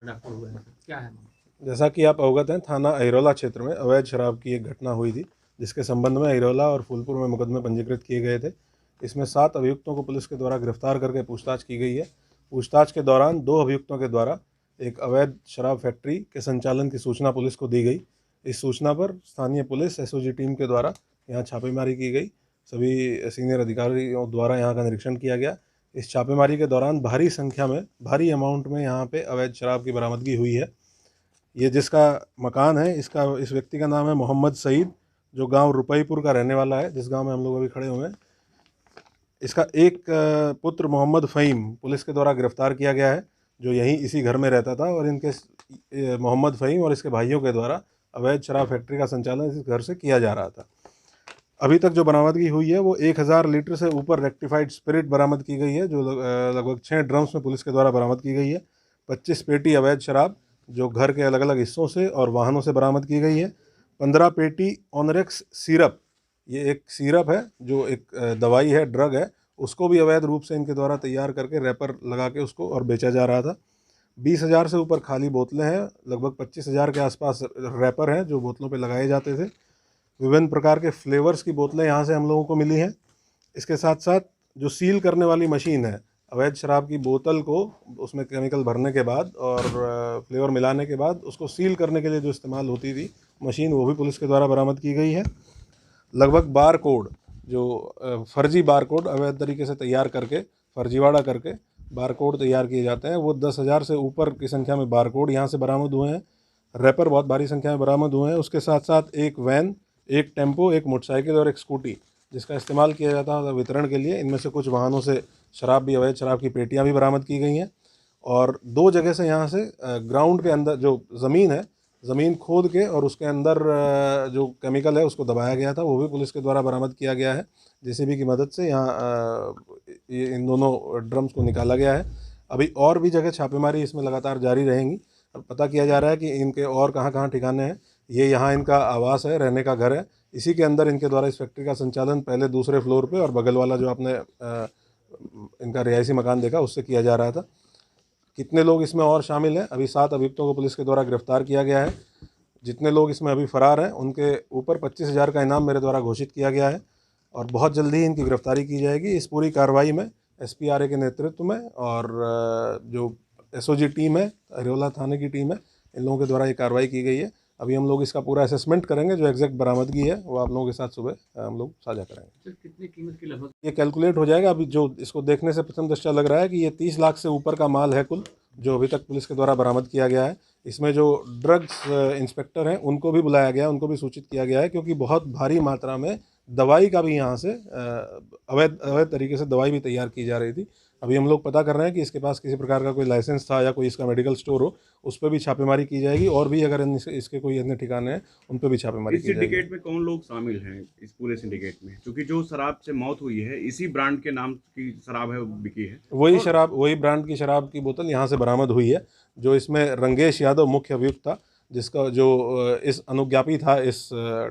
Doctor हुए हैं, क्या है? जैसा कि आप अवगत हैं, थाना अहिरौला क्षेत्र में अवैध शराब की एक घटना हुई थी, जिसके संबंध में अहिरौला और फूलपुर में मुकदमे पंजीकृत किए गए थे। इसमें 7 अभियुक्तों को पुलिस के द्वारा गिरफ्तार करके पूछताछ की गई है। पूछताछ के दौरान 2 अभियुक्तों के द्वारा एक अवैध शराब फैक्ट्री के संचालन की सूचना पुलिस को दी गई। इस सूचना पर स्थानीय पुलिस एसओजी टीम के द्वारा यहाँ छापेमारी की गई। सभी सीनियर अधिकारियों द्वारा यहाँ का निरीक्षण किया गया। इस छापेमारी के दौरान भारी संख्या में, भारी अमाउंट में यहाँ पे अवैध शराब की बरामदगी हुई है। ये जिसका मकान है, इस व्यक्ति का नाम है मोहम्मद सईद, जो गांव रुपईपुर का रहने वाला है, जिस गांव में हम लोग अभी खड़े हुए हैं। इसका एक पुत्र मोहम्मद फ़हीम पुलिस के द्वारा गिरफ्तार किया गया है, जो यहीं इसी घर में रहता था और इनके मोहम्मद फ़हीम और इसके भाइयों के द्वारा अवैध शराब फैक्ट्री का संचालन इस घर से किया जा रहा था। अभी तक जो बरामदगी हुई है वो 1000 लीटर से ऊपर रेक्टिफाइड स्पिरिट बरामद की गई है, जो लगभग 6 ड्रम्स में पुलिस के द्वारा बरामद की गई है। 25 पेटी अवैध शराब जो घर के अलग अलग हिस्सों से और वाहनों से बरामद की गई है। 15 पेटी ऑनरेक्स सिरप, ये एक सिरप है जो एक दवाई है, ड्रग है, उसको भी अवैध रूप से इनके द्वारा तैयार करके रैपर लगा के उसको और बेचा जा रहा था। 20,000 से ऊपर खाली बोतलें हैं, लगभग 25,000 के आसपास रैपर हैं जो बोतलों पे लगाए जाते थे। विभिन्न प्रकार के फ्लेवर्स की बोतलें यहाँ से हम लोगों को मिली हैं। इसके साथ साथ जो सील करने वाली मशीन है, अवैध शराब की बोतल को उसमें केमिकल भरने के बाद और फ्लेवर मिलाने के बाद उसको सील करने के लिए जो इस्तेमाल होती थी मशीन, वो भी पुलिस के द्वारा बरामद की गई है। लगभग बार कोड, जो फर्जी बार कोड अवैध तरीके से तैयार करके, फर्जीवाड़ा करके बार कोड तैयार किए जाते हैं, वो 10,000 से ऊपर की संख्या में बार कोड यहाँ से बरामद हुए हैं। रैपर बहुत भारी संख्या में बरामद हुए हैं। उसके साथ साथ एक वैन, एक टेम्पो, एक मोटरसाइकिल और एक स्कूटी जिसका इस्तेमाल किया जाता था वितरण के लिए, इनमें से कुछ वाहनों से शराब भी, अवैध शराब की पेटियां भी बरामद की गई हैं। और 2 जगह से यहाँ से ग्राउंड के अंदर जो ज़मीन है, ज़मीन खोद के और उसके अंदर जो केमिकल है उसको दबाया गया था, वो भी पुलिस के द्वारा बरामद किया गया है। जेसीबी की मदद से यहाँ इन दोनों ड्रम्स को निकाला गया है। अभी और भी जगह छापेमारी इसमें लगातार जारी रहेंगी। अब पता किया जा रहा है कि इनके और कहाँ कहाँ ठिकाने हैं। ये यहाँ इनका आवास है, रहने का घर है। इसी के अंदर इनके द्वारा इस फैक्ट्री का संचालन पहले दूसरे फ्लोर पे और बगल वाला जो आपने इनका रिहायशी मकान देखा उससे किया जा रहा था। कितने लोग इसमें और शामिल हैं, अभी 7 अभियुक्तों को पुलिस के द्वारा गिरफ्तार किया गया है। जितने लोग इसमें अभी फरार हैं उनके ऊपर 25,000 का इनाम मेरे द्वारा घोषित किया गया है और बहुत जल्दी ही इनकी गिरफ्तारी की जाएगी। इस पूरी कार्रवाई में एसपीआरए के नेतृत्व में और जो एसओजी टीम है, अहिरौला थाने की टीम है, इन लोगों के द्वारा ये कार्रवाई की गई है। अभी हम लोग इसका पूरा असेसमेंट करेंगे, जो एग्जैक्ट बरामदगी है वो आप लोगों के साथ सुबह हम लोग साझा करेंगे। सर, कितनी कीमत की लगभग? ये कैलकुलेट हो जाएगा। अभी जो इसको देखने से प्रथम दृष्टया लग रहा है कि ये 30 लाख से ऊपर का माल है कुल, जो अभी तक पुलिस के द्वारा बरामद किया गया है। इसमें जो ड्रग्स इंस्पेक्टर हैं उनको भी बुलाया गया है, उनको भी सूचित किया गया है, क्योंकि बहुत भारी मात्रा में दवाई का भी यहाँ से अवैध अवैध तरीके से दवाई भी तैयार की जा रही थी। अभी हम लोग पता कर रहे हैं कि इसके पास किसी प्रकार का कोई लाइसेंस था या कोई इसका मेडिकल स्टोर हो, उस पर भी छापेमारी की जाएगी। और भी अगर इसके कोई अन्य ठिकाने हैं उन पर भी छापेमारी इस की जाएगी। सिंडिकेट में कौन लोग शामिल हैं इस पूरे सिंडिकेट में? क्योंकि जो शराब से मौत हुई है इसी ब्रांड के नाम की शराब है, वो बिकी है। वही शराब, वही ब्रांड की शराब की बोतल यहाँ से बरामद हुई है। जो इसमें रंगेश यादव मुख्य अभियुक्त था, जिसका जो इस अनुज्ञापी था इस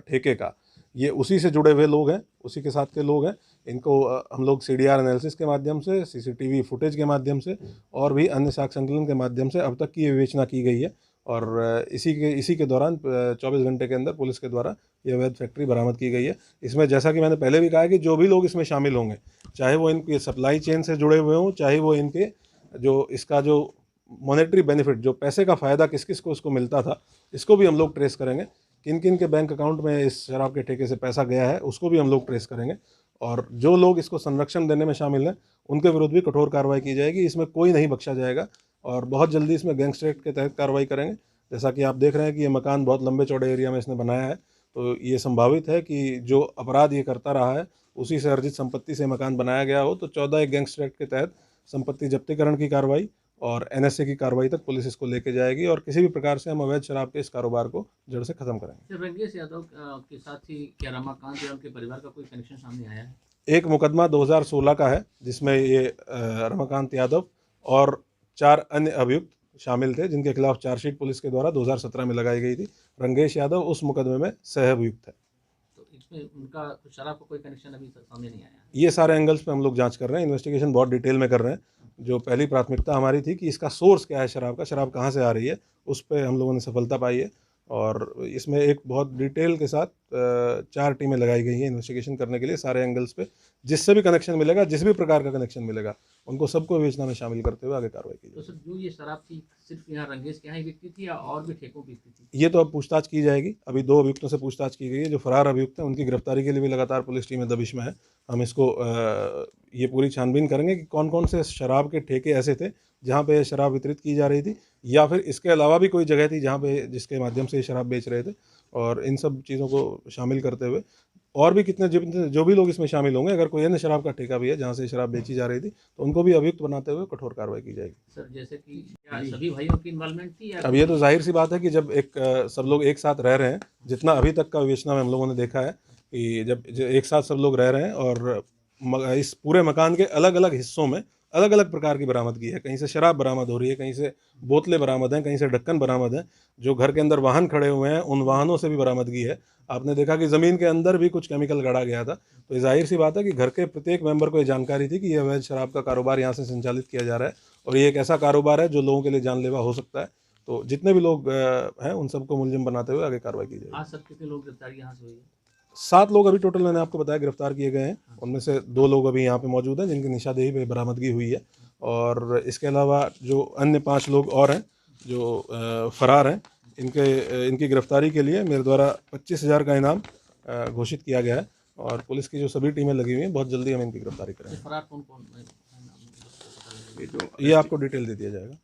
ठेके का, ये उसी से जुड़े हुए लोग हैं, उसी के साथ के लोग हैं। इनको हम लोग सीडीआर एनालिसिस के माध्यम से, सीसीटीवी फुटेज के माध्यम से और भी अन्य साक्ष्य संकलन के माध्यम से अब तक की ये विवेचना की गई है। और इसी के दौरान 24 घंटे के अंदर पुलिस के द्वारा ये अवैध फैक्ट्री बरामद की गई है। इसमें जैसा कि मैंने पहले भी कहा है कि जो भी लोग इसमें शामिल होंगे, चाहे वो इनके सप्लाई चेन से जुड़े हुए हों, चाहे वो इनके जो इसका जो मॉनेटरी बेनिफिट, जो पैसे का फ़ायदा किस किस को इसको मिलता था, इसको भी हम लोग ट्रेस करेंगे। किन किन के बैंक अकाउंट में इस शराब के ठेके से पैसा गया है उसको भी हम लोग ट्रेस करेंगे। और जो लोग इसको संरक्षण देने में शामिल हैं उनके विरुद्ध भी कठोर कार्रवाई की जाएगी। इसमें कोई नहीं बख्शा जाएगा और बहुत जल्दी इसमें गैंगस्टर एक्ट के तहत कार्रवाई करेंगे। जैसा कि आप देख रहे हैं कि ये मकान बहुत लंबे चौड़े एरिया में इसने बनाया है, तो ये संभावित है कि जो अपराध ये करता रहा है उसी से अर्जित संपत्ति से मकान बनाया गया हो। तो 14 एक गैंगस्टर एक्ट के तहत संपत्ति जब्तीकरण की कार्रवाई और एनएसए की कार्रवाई तक पुलिस इसको लेके जाएगी और किसी भी प्रकार से हम अवैध शराब के इस कारोबार को जड़ से खत्म करेंगे। सर, रंगेश यादव के साथ ही क्या रमाकांत या उनके परिवार का कोई कनेक्शन सामने आया है? एक मुकदमा 2016 का है जिसमें ये रमाकांत यादव और 4 अन्य अभियुक्त शामिल थे, जिनके खिलाफ चार्जशीट पुलिस के द्वारा 2017 में लगाई गई थी। रंगेश यादव उस मुकदमे में सह अभियुक्त है। तो इसमें उनका शराब का कोई कनेक्शन अभी तक सामने नहीं आया? ये सारे एंगल्स पे हम लोग जांच कर रहे हैं, इन्वेस्टिगेशन बहुत डिटेल में कर रहे हैं। जो पहली प्राथमिकता हमारी थी कि इसका सोर्स क्या है शराब का, शराब कहाँ से आ रही है, उस पे हम लोगों ने सफलता पाई है। और इसमें एक बहुत डिटेल के साथ 4 टीमें लगाई गई हैं इन्वेस्टिगेशन करने के लिए सारे एंगल्स पे। जिससे भी कनेक्शन मिलेगा, जिस भी प्रकार का कनेक्शन मिलेगा, उनको सबको विवेचना में शामिल करते हुए आगे कार्रवाई की तो जाएगी। सर जो ये शराब थी सिर्फ यहाँ रंगेश के यहाँ ही बिकती थी या और भी ठेकों पे बिकती थी? ये तो अब पूछताछ की जाएगी। अभी 2 अभियुक्तों से पूछताछ की गई है। जो फरार अभियुक्त हैं उनकी गिरफ्तारी के लिए भी लगातार पुलिस टीमें दबिश में है। हम इसको ये पूरी छानबीन करेंगे कि कौन कौन से शराब के ठेके ऐसे थे जहाँ पे शराब वितरित की जा रही थी, या फिर इसके अलावा भी कोई जगह थी जहाँ पे जिसके माध्यम से ये शराब बेच रहे थे। और इन सब चीज़ों को शामिल करते हुए और भी कितने जो भी लोग इसमें शामिल होंगे, अगर कोई अन्य शराब का ठेका भी है जहाँ से शराब बेची जा रही थी, तो उनको भी अभियुक्त बनाते हुए कठोर कार्रवाई की जाएगी। सर जैसे कि क्या सभी भाइयों की इन्वॉल्वमेंट थी या अब ये तो जाहिर सी बात है कि जब सब लोग एक साथ रह रहे हैं, जितना अभी तक का विवेचना में हम लोगों ने देखा है कि जब एक साथ सब लोग रह रहे हैं और इस पूरे मकान के अलग अलग हिस्सों में अलग अलग प्रकार की बरामदगी है। कहीं से शराब बरामद हो रही है, कहीं से बोतलें बरामद हैं, कहीं से ढक्कन बरामद हैं। जो घर के अंदर वाहन खड़े हुए हैं, उन वाहनों से भी बरामदगी है। आपने देखा कि ज़मीन के अंदर भी कुछ केमिकल गड़ा गया था। तो ये जाहिर सी बात है कि घर के प्रत्येक मेंबर को ये जानकारी थी कि यह अवैध शराब का कारोबार यहाँ से संचालित किया जा रहा है, और ये एक ऐसा कारोबार है जो लोगों के लिए जानलेवा हो सकता है। तो जितने भी लोग हैं, उन सबको मुलजिम बनाते हुए आगे कार्रवाई की जाएगी। आज सब कितने लोग गिरफ्तारी यहाँ से हुई है? 7 लोग अभी टोटल मैंने आपको बताया गिरफ्तार किए गए हैं। उनमें से 2 लोग अभी यहाँ पे मौजूद हैं जिनकी निशानदेही पे बरामदगी हुई है। और इसके अलावा जो अन्य 5 लोग और हैं जो फरार हैं, इनकी गिरफ्तारी के लिए मेरे द्वारा 25,000 का इनाम घोषित किया गया है। और पुलिस की जो सभी टीमें लगी हुई हैं, बहुत जल्दी हम इनकी गिरफ्तारी करेंगे। फरार कौन कौन? ये जो ये आपको डिटेल दे दिया जाएगा।